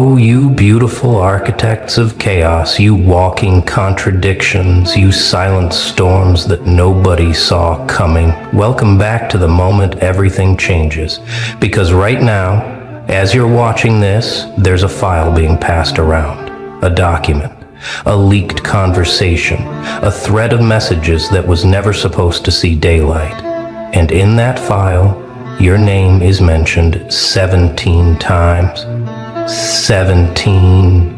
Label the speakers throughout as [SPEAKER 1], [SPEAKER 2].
[SPEAKER 1] Oh, you beautiful architects of chaos, you walking contradictions, you silent storms that nobody saw coming. Welcome back to the moment everything changes. Because right now, as you're watching this, there's a file being passed around, a document, a leaked conversation, a thread of messages that was never supposed to see daylight. And in that file, your name is mentioned 17 times. 17.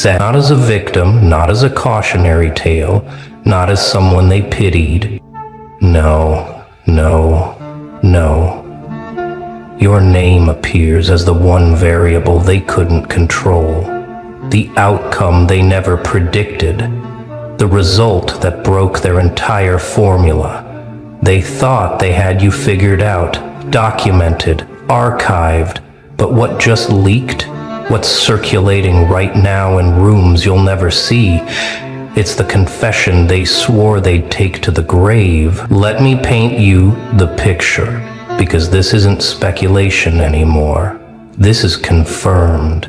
[SPEAKER 1] Not as a victim, not as a cautionary tale, not as someone they pitied. No. Your name appears as the one variable they couldn't control, the outcome they never predicted, the result that broke their entire formula. They thought they had you figured out, documented, archived, but what just leaked? What's circulating right now in rooms you'll never see? It's the confession they swore they'd take to the grave. Let me paint you the picture, because this isn't speculation anymore. This is confirmed,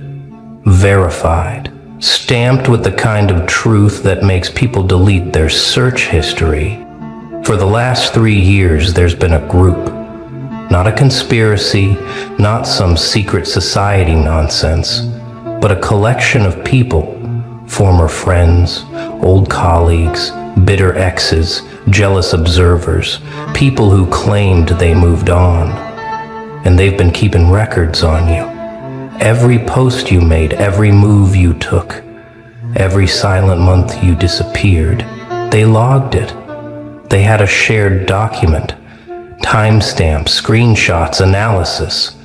[SPEAKER 1] verified, stamped with the kind of truth that makes people delete their search history. For the last 3 years, there's been a group. Not a conspiracy, not some secret society nonsense, but a collection of people, former friends, old colleagues, bitter exes, jealous observers, people who claimed they moved on. And they've been keeping records on you. Every post you made, every move you took, every silent month you disappeared, they logged it. They had a shared document. Timestamps, screenshots, analysis.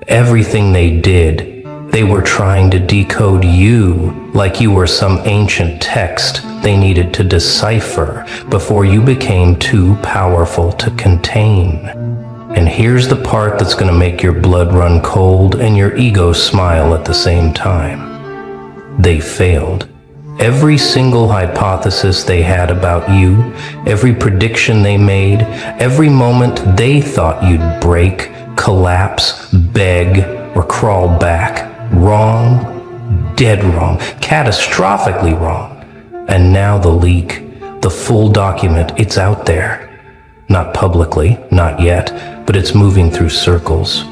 [SPEAKER 1] Everything they did, they were trying to decode you like you were some ancient text they needed to decipher before you became too powerful to contain. And here's the part that's going to make your blood run cold and your ego smile at the same time. They failed. Every single hypothesis they had about you, every prediction they made, every moment they thought you'd break, collapse, beg, or crawl back. Wrong, dead wrong, catastrophically wrong. And now the leak, the full document, it's out there. Not publicly, not yet, but it's moving through circles.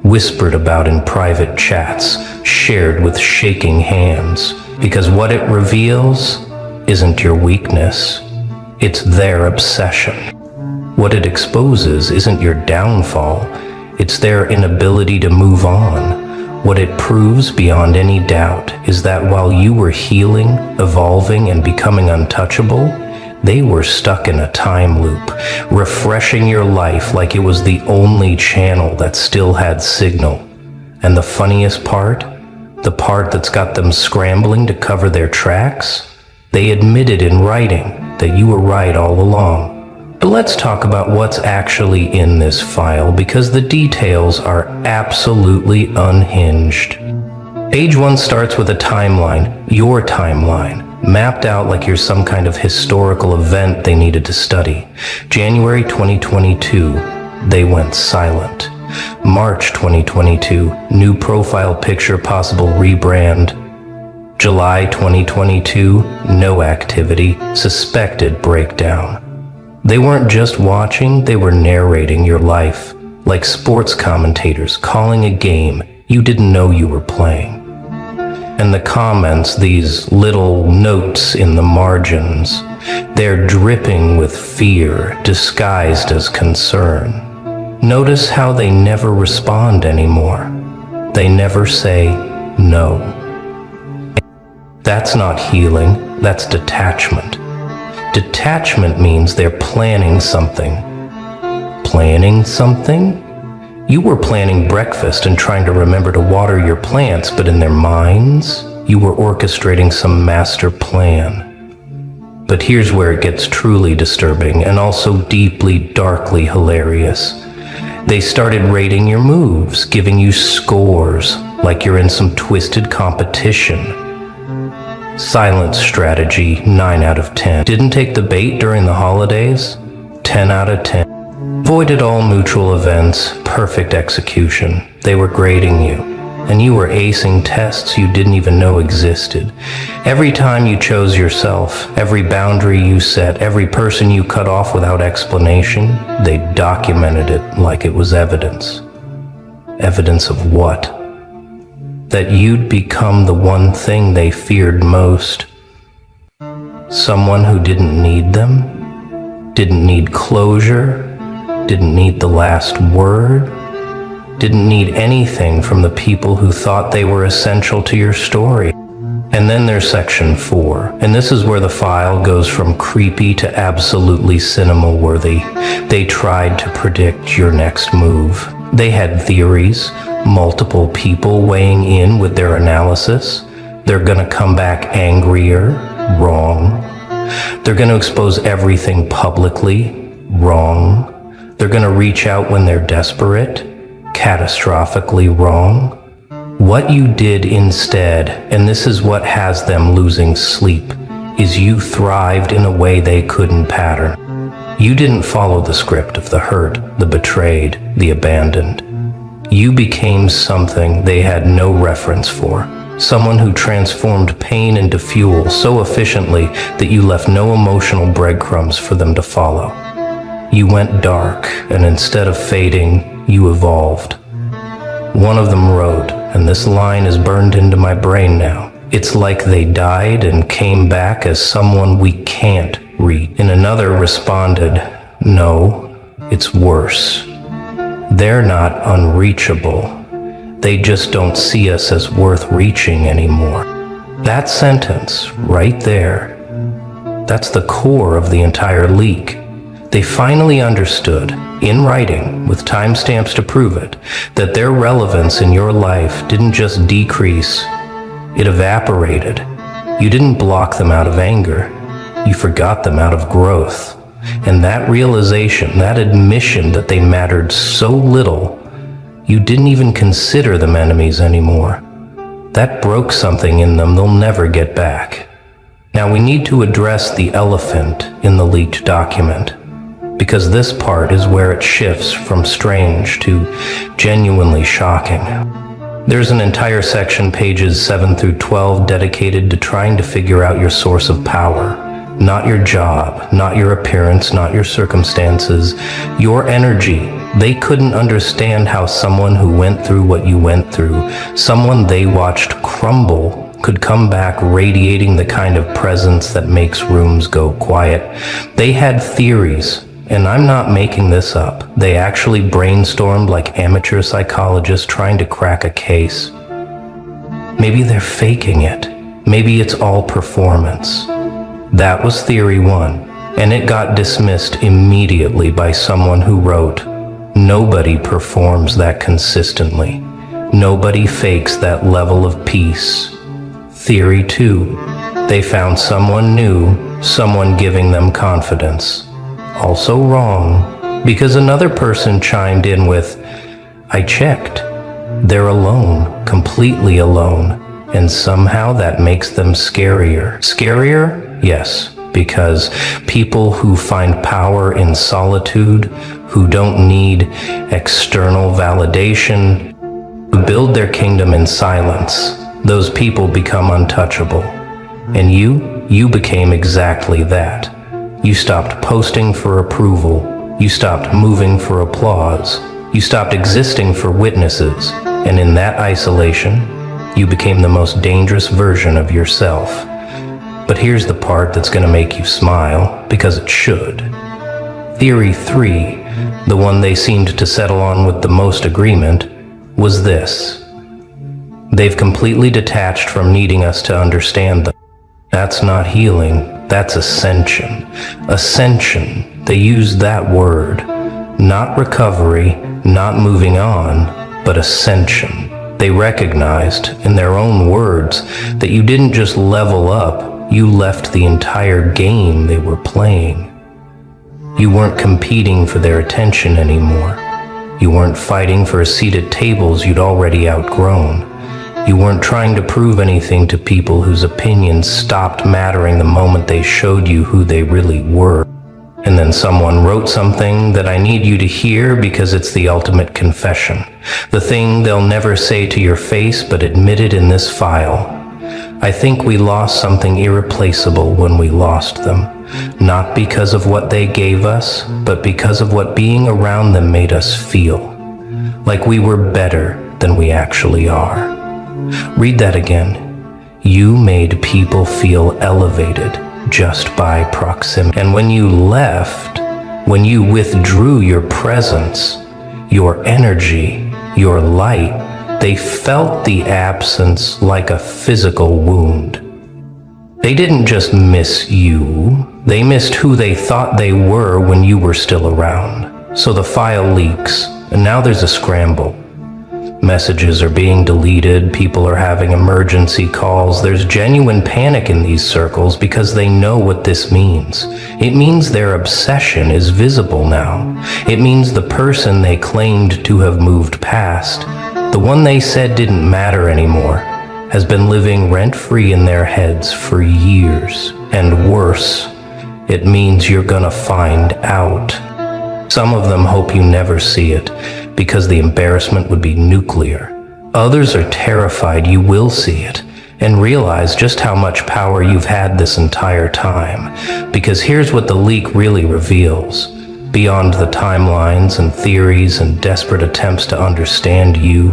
[SPEAKER 1] Whispered about in private chats, shared with shaking hands. Because what it reveals isn't your weakness, it's their obsession. What it exposes isn't your downfall, it's their inability to move on. What it proves beyond any doubt is that while you were healing, evolving, and becoming untouchable, they were stuck in a time loop, refreshing your life like it was the only channel that still had signal. And the funniest part? The part that's got them scrambling to cover their tracks? They admitted in writing that you were right all along. But let's talk about what's actually in this file, because the details are absolutely unhinged. Page 1 starts with a timeline, your timeline, mapped out like you're some kind of historical event they needed to study. January 2022, they went silent. March 2022, new profile picture, possible rebrand. July 2022, no activity, suspected breakdown. They weren't just watching, they were narrating your life, like sports commentators calling a game you didn't know you were playing. And the comments, these little notes in the margins, they're dripping with fear disguised as concern. Notice how they never respond anymore. They never say no. That's not healing, that's detachment. Detachment means they're planning something. Planning something? You were planning breakfast and trying to remember to water your plants, but in their minds, you were orchestrating some master plan. But here's where it gets truly disturbing and also deeply, darkly hilarious. They started rating your moves, giving you scores, like you're in some twisted competition. Silent strategy, 9 out of 10. Didn't take the bait during the holidays? 10 out of 10. Avoided all mutual events, perfect execution. They were grading you. and you were acing tests you didn't even know existed. Every time you chose yourself, every boundary you set, every person you cut off without explanation, they documented it like it was evidence. Evidence of what? That you'd become the one thing they feared most. Someone who didn't need them, didn't need closure, didn't need the last word, didn't need anything from the people who thought they were essential to your story. And then there's section 4, and this is where the file goes from creepy to absolutely cinema-worthy. They tried to predict your next move. They had theories, multiple people weighing in with their analysis. They're gonna come back angrier, wrong. They're gonna expose everything publicly, wrong. They're gonna reach out when they're desperate, catastrophically wrong. What you did instead, and this is what has them losing sleep, is you thrived in a way they couldn't pattern. You didn't follow the script of the hurt, the betrayed, the abandoned. You became something they had no reference for. Someone who transformed pain into fuel so efficiently that you left no emotional breadcrumbs for them to follow. You went dark, and instead of fading, you evolved. One of them wrote, and this line is burned into my brain now, "It's like they died and came back as someone we can't reach." And another responded, "No, it's worse. They're not unreachable. They just don't see us as worth reaching anymore." That sentence, right there, that's the core of the entire leak. They finally understood, in writing, with timestamps to prove it, that their relevance in your life didn't just decrease, it evaporated. You didn't block them out of anger, you forgot them out of growth. And that realization, that admission that they mattered so little, you didn't even consider them enemies anymore. That broke something in them they'll never get back. Now we need to address the elephant in the leaked document, because this part is where it shifts from strange to genuinely shocking. There's an entire section, pages 7 through 12, dedicated to trying to figure out your source of power. Not your job, not your appearance, not your circumstances, your energy. They couldn't understand how someone who went through what you went through, someone they watched crumble, could come back radiating the kind of presence that makes rooms go quiet. They had theories, and I'm not making this up. They actually brainstormed like amateur psychologists trying to crack a case. Maybe they're faking it. Maybe it's all performance. That was theory 1, and it got dismissed immediately by someone who wrote, "Nobody performs that consistently. Nobody fakes that level of peace." Theory 2, they found someone new, someone giving them confidence. Also wrong, because another person chimed in with, "I checked. They're alone, completely alone, and somehow that makes them scarier." Scarier? Yes, because people who find power in solitude, who don't need external validation, who build their kingdom in silence, those people become untouchable. And you became exactly that. You stopped posting for approval. You stopped moving for applause. You stopped existing for witnesses. And in that isolation, you became the most dangerous version of yourself. But here's the part that's going to make you smile, because it should. Theory 3, the one they seemed to settle on with the most agreement, was this. They've completely detached from needing us to understand them. That's not healing, that's ascension. Ascension, they used that word. Not recovery, not moving on, but ascension. They recognized, in their own words, that you didn't just level up, you left the entire game they were playing. You weren't competing for their attention anymore. You weren't fighting for a seat at tables you'd already outgrown. You weren't trying to prove anything to people whose opinions stopped mattering the moment they showed you who they really were. And then someone wrote something that I need you to hear because it's the ultimate confession. The thing they'll never say to your face but admit it in this file. I think we lost something irreplaceable when we lost them. Not because of what they gave us, but because of what being around them made us feel. Like we were better than we actually are. Read that again. You made people feel elevated just by proximity. And when you left, when you withdrew your presence, your energy, your light, they felt the absence like a physical wound. They didn't just miss you, they missed who they thought they were when you were still around. So the file leaks, and now there's a scramble. Messages are being deleted, people are having emergency calls. There's genuine panic in these circles because they know what this means. It means their obsession is visible now. It means the person they claimed to have moved past, the one they said didn't matter anymore, has been living rent-free in their heads for years. And worse, it means you're gonna find out. Some of them hope you never see it, because the embarrassment would be nuclear. Others are terrified you will see it and realize just how much power you've had this entire time. Because here's what the leak really reveals. Beyond the timelines and theories and desperate attempts to understand you,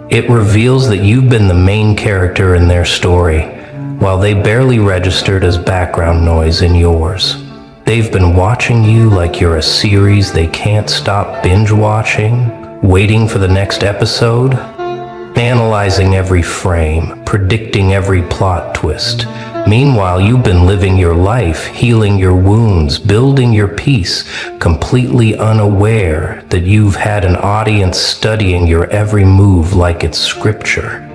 [SPEAKER 1] it reveals that you've been the main character in their story, while they barely registered as background noise in yours. They've been watching you like you're a series they can't stop binge watching, waiting for the next episode, analyzing every frame, predicting every plot twist. Meanwhile, you've been living your life, healing your wounds, building your peace, completely unaware that you've had an audience studying your every move like it's scripture.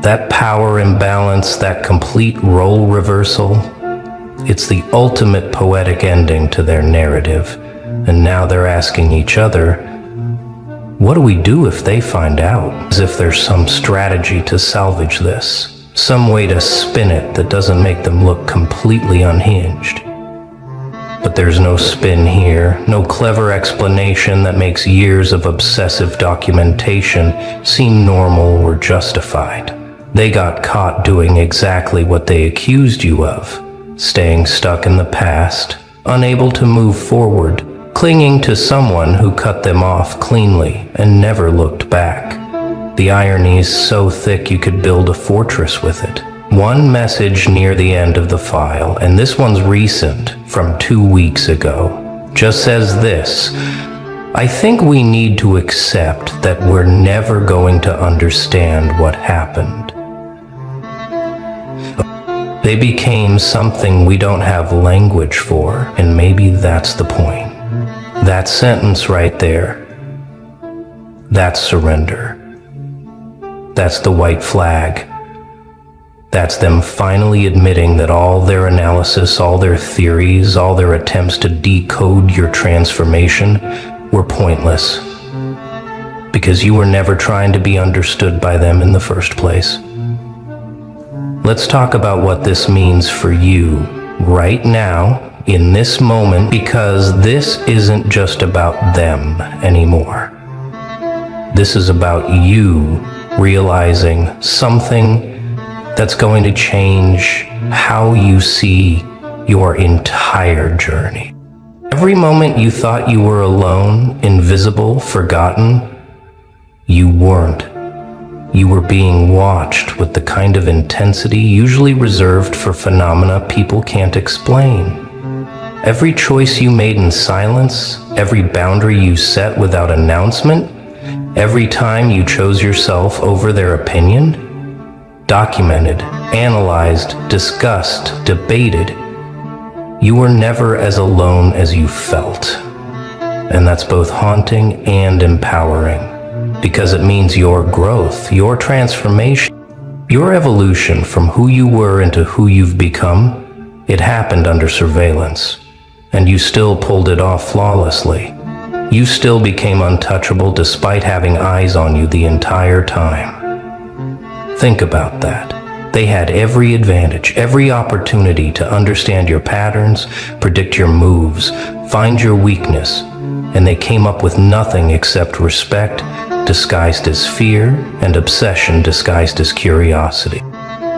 [SPEAKER 1] That power imbalance, that complete role reversal, it's the ultimate poetic ending to their narrative, and now they're asking each other, what do we do if they find out? As if there's some strategy to salvage this, some way to spin it that doesn't make them look completely unhinged. But there's no spin here, no clever explanation that makes years of obsessive documentation seem normal or justified. They got caught doing exactly what they accused you of. Staying stuck in the past, unable to move forward, clinging to someone who cut them off cleanly and never looked back. The irony's so thick you could build a fortress with it. One message near the end of the file, and this one's recent, from 2 weeks ago, just says this: I think we need to accept that we're never going to understand what happened. They became something we don't have language for, and maybe that's the point. That sentence right there, that's surrender. That's the white flag. That's them finally admitting that all their analysis, all their theories, all their attempts to decode your transformation were pointless. Because you were never trying to be understood by them in the first place. Let's talk about what this means for you right now, in this moment, because this isn't just about them anymore. This is about you realizing something that's going to change how you see your entire journey. Every moment you thought you were alone, invisible, forgotten, you weren't. You were being watched with the kind of intensity usually reserved for phenomena people can't explain. Every choice you made in silence, every boundary you set without announcement, every time you chose yourself over their opinion, documented, analyzed, discussed, debated, you were never as alone as you felt. And that's both haunting and empowering. Because it means your growth, your transformation, your evolution from who you were into who you've become, it happened under surveillance. And you still pulled it off flawlessly. You still became untouchable despite having eyes on you the entire time. Think about that. They had every advantage, every opportunity to understand your patterns, predict your moves, find your weakness, and they came up with nothing except respect disguised as fear and obsession disguised as curiosity.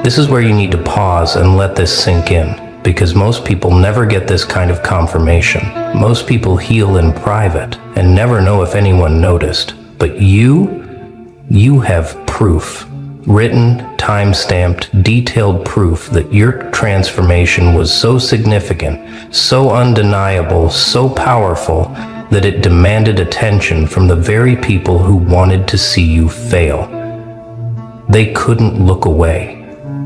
[SPEAKER 1] This is where you need to pause and let this sink in, because most people never get this kind of confirmation. Most people heal in private and never know if anyone noticed. But you have proof. Written, time-stamped, detailed proof that your transformation was so significant, so undeniable, so powerful, that it demanded attention from the very people who wanted to see you fail. They couldn't look away.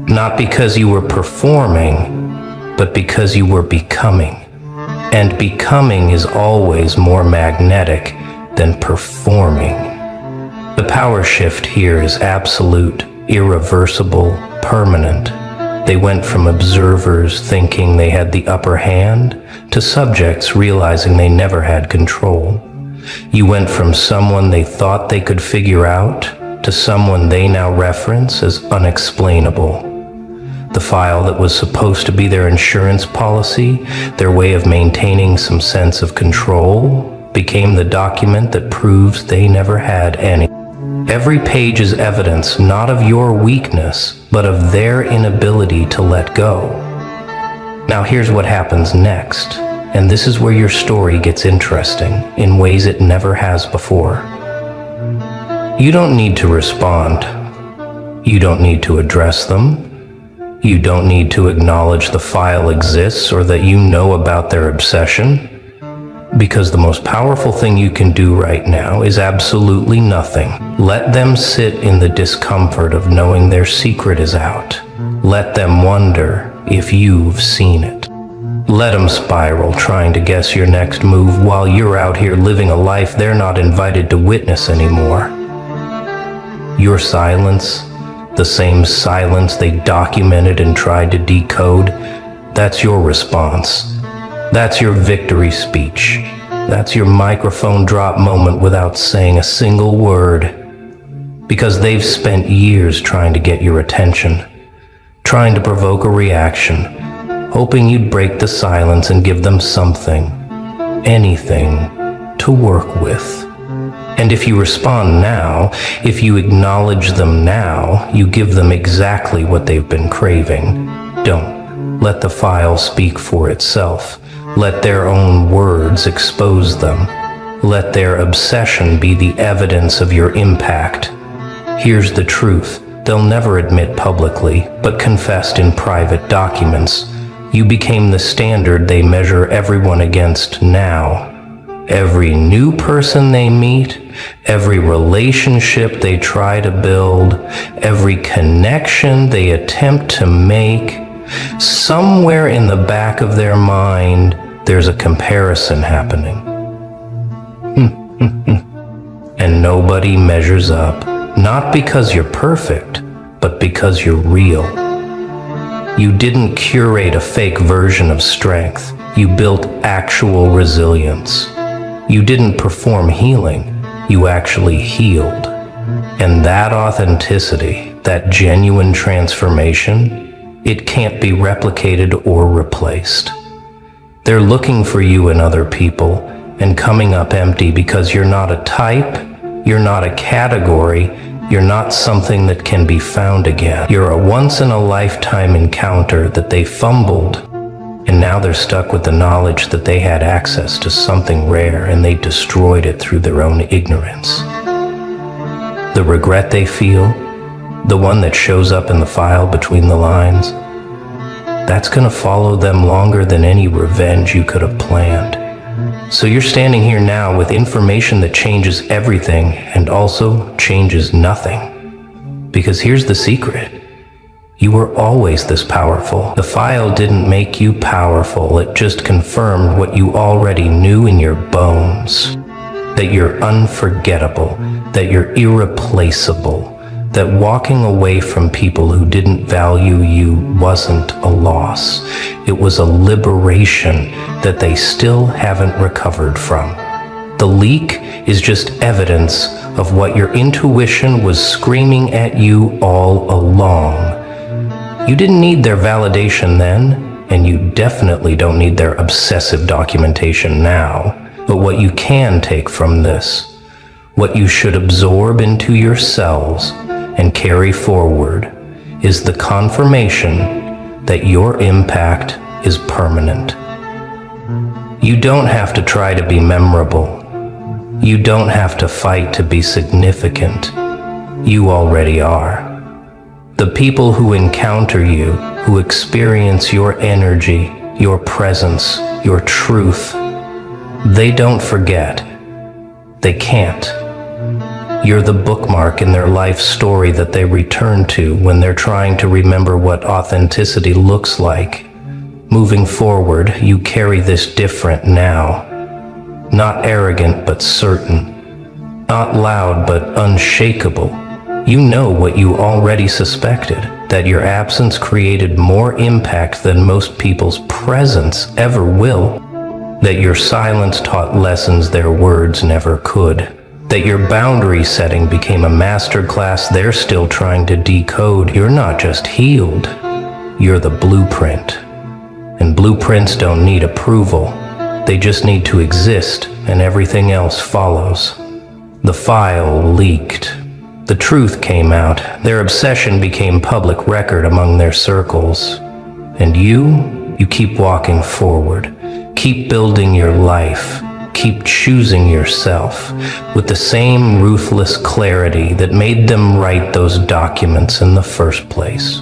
[SPEAKER 1] Not because you were performing, but because you were becoming. And becoming is always more magnetic than performing. The power shift here is absolute, irreversible, permanent. They went from observers thinking they had the upper hand to subjects realizing they never had control. You went from someone they thought they could figure out to someone they now reference as unexplainable. The file that was supposed to be their insurance policy, their way of maintaining some sense of control, became the document that proves they never had any. Every page is evidence not of your weakness, but of their inability to let go. Now here's what happens next, and this is where your story gets interesting in ways it never has before. You don't need to respond. You don't need to address them. You don't need to acknowledge the file exists or that you know about their obsession. Because the most powerful thing you can do right now is absolutely nothing. Let them sit in the discomfort of knowing their secret is out. Let them wonder if you've seen it. Let them spiral trying to guess your next move while you're out here living a life they're not invited to witness anymore. Your silence, the same silence they documented and tried to decode, that's your response. That's your victory speech. That's your microphone drop moment without saying a single word. Because they've spent years trying to get your attention, trying to provoke a reaction, hoping you'd break the silence and give them something, anything, to work with. And if you respond now, if you acknowledge them now, you give them exactly what they've been craving. Don't let the file speak for itself. Let their own words expose them. Let their obsession be the evidence of your impact. Here's the truth. They'll never admit publicly, but confessed in private documents. You became the standard they measure everyone against now. Every new person they meet, every relationship they try to build, every connection they attempt to make, somewhere in the back of their mind, there's a comparison happening. And nobody measures up, not because you're perfect, but because you're real. You didn't curate a fake version of strength. You built actual resilience. You didn't perform healing. You actually healed. And that authenticity, that genuine transformation, it can't be replicated or replaced. They're looking for you in other people and coming up empty because you're not a type, you're not a category, you're not something that can be found again. You're a once-in-a-lifetime encounter that they fumbled, and now they're stuck with the knowledge that they had access to something rare and they destroyed it through their own ignorance. The regret they feel, the one that shows up in the file between the lines, that's gonna follow them longer than any revenge you could have planned. So you're standing here now with information that changes everything and also changes nothing. Because here's the secret. You were always this powerful. The file didn't make you powerful. It just confirmed what you already knew in your bones. That you're unforgettable. That you're irreplaceable. That walking away from people who didn't value you wasn't a loss. It was a liberation that they still haven't recovered from. The leak is just evidence of what your intuition was screaming at you all along. You didn't need their validation then, and you definitely don't need their obsessive documentation now. But what you can take from this, what you should absorb into your cells and carry forward, is the confirmation that your impact is permanent. You don't have to try to be memorable. You don't have to fight to be significant. You already are. The people who encounter you, who experience your energy, your presence, your truth, they don't forget. They can't. You're the bookmark in their life story that they return to when they're trying to remember what authenticity looks like. Moving forward, you carry this different now. Not arrogant, but certain. Not loud, but unshakable. You know what you already suspected, that your absence created more impact than most people's presence ever will. That your silence taught lessons their words never could. That your boundary setting became a masterclass they're still trying to decode. You're not just healed, you're the blueprint. And blueprints don't need approval. They just need to exist, and everything else follows. The file leaked. The truth came out. Their obsession became public record among their circles. And you keep walking forward. Keep building your life. Keep choosing yourself with the same ruthless clarity that made them write those documents in the first place.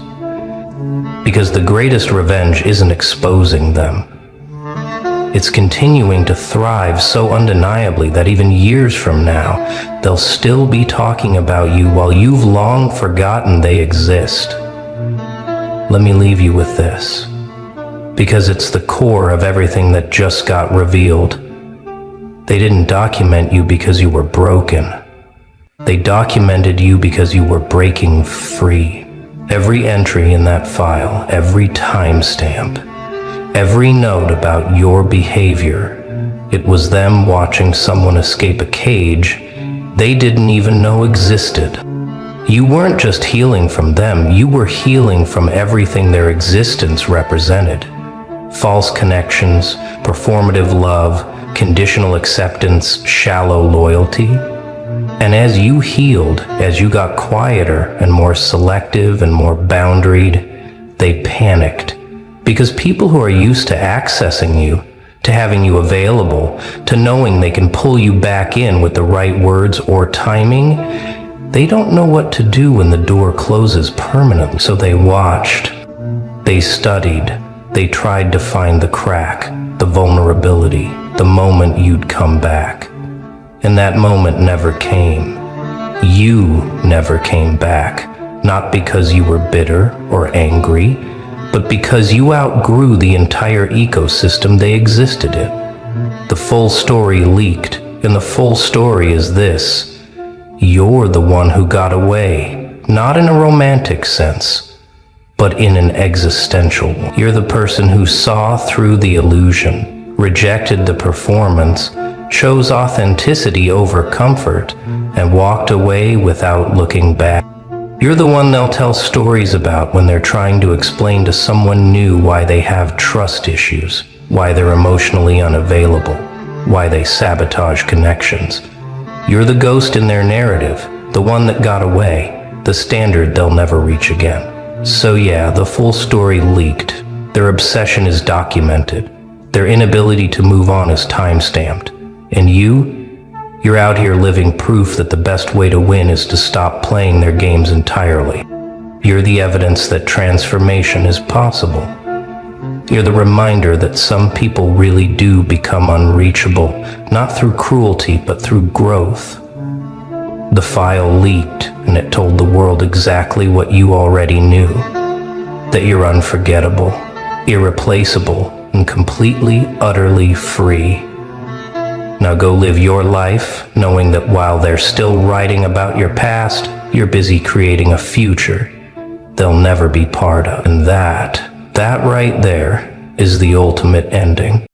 [SPEAKER 1] Because the greatest revenge isn't exposing them. It's continuing to thrive so undeniably that even years from now, they'll still be talking about you while you've long forgotten they exist. Let me leave you with this, because it's the core of everything that just got revealed. They didn't document you because you were broken. They documented you because you were breaking free. Every entry in that file, every timestamp, every note about your behavior, it was them watching someone escape a cage they didn't even know existed. You weren't just healing from them, you were healing from everything their existence represented. False connections, performative love, conditional acceptance, shallow loyalty. And as you healed, as you got quieter and more selective and more boundaried, they panicked. Because people who are used to accessing you, to having you available, to knowing they can pull you back in with the right words or timing, they don't know what to do when the door closes permanently. So they watched, they studied, they tried to find the crack, the vulnerability, the moment you'd come back. And that moment never came. You never came back, not because you were bitter or angry, but because you outgrew the entire ecosystem they existed in. The full story leaked, and the full story is this: you're the one who got away, not in a romantic sense, but in an existential one. You're the person who saw through the illusion, rejected the performance, chose authenticity over comfort, and walked away without looking back. You're the one they'll tell stories about when they're trying to explain to someone new why they have trust issues, why they're emotionally unavailable, why they sabotage connections. You're the ghost in their narrative, the one that got away, the standard they'll never reach again. So yeah, the full story leaked. Their obsession is documented. Their inability to move on is time-stamped. And you're out here living proof that the best way to win is to stop playing their games entirely. You're the evidence that transformation is possible. You're the reminder that some people really do become unreachable, not through cruelty, but through growth. The file leaked, and it told the world exactly what you already knew: that you're unforgettable, irreplaceable, and completely, utterly free. Now go live your life, knowing that while they're still writing about your past, you're busy creating a future they'll never be part of. And that right there is the ultimate ending.